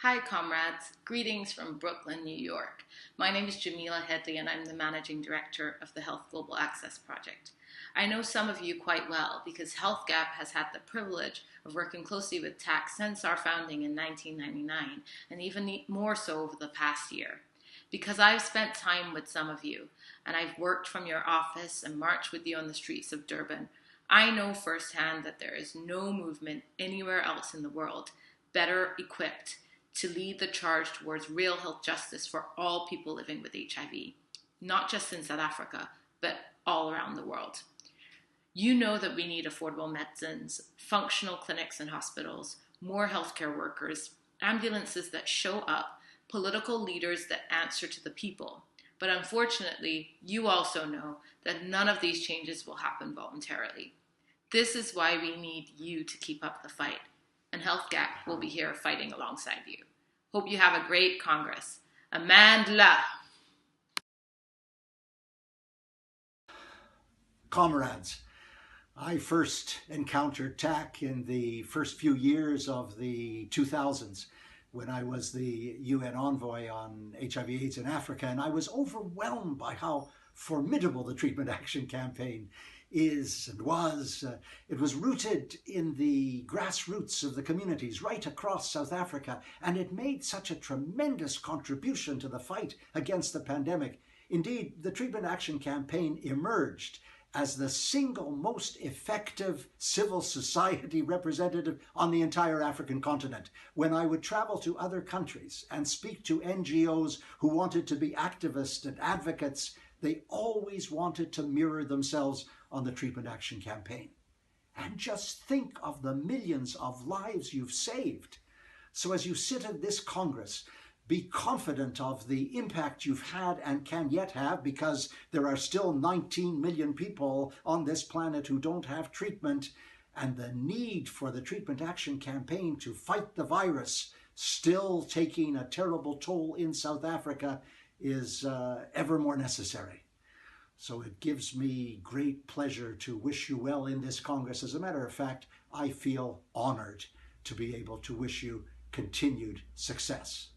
Hi, comrades. Greetings from Brooklyn, New York. My name is Jamila Headley, and I'm the Managing Director of the Health Global Access Project. I know some of you quite well because HealthGap has had the privilege of working closely with TAC since our founding in 1999, and even more so over the past year. Because I've spent time with some of you, and I've worked from your office and marched with you on the streets of Durban, I know firsthand that there is no movement anywhere else in the world better equipped to lead the charge towards real health justice for all people living with HIV, not just in South Africa, but all around the world. You know that we need affordable medicines, functional clinics and hospitals, more healthcare workers, ambulances that show up, political leaders that answer to the people. But unfortunately, you also know that none of these changes will happen voluntarily. This is why we need you to keep up the fight, and HealthGap will be here fighting alongside you. Hope you have a great Congress. Amandla. Comrades, I first encountered TAC in the first few years of the 2000s when I was the UN envoy on HIV/AIDS in Africa, and I was overwhelmed by how formidable the Treatment Action Campaign is and was. It was rooted in the grassroots of the communities right across South Africa, and it made such a tremendous contribution to the fight against the pandemic. Indeed, the Treatment Action Campaign emerged as the single most effective civil society representative on the entire African continent. When I would travel to other countries and speak to NGOs who wanted to be activists and advocates, they always wanted to mirror themselves on the Treatment Action Campaign. And just think of the millions of lives you've saved. So as you sit in this Congress, be confident of the impact you've had and can yet have, because there are still 19 million people on this planet who don't have treatment, and the need for the Treatment Action Campaign to fight the virus, still taking a terrible toll in South Africa, is ever more necessary. So it gives me great pleasure to wish you well in this Congress. As a matter of fact, I feel honored to be able to wish you continued success.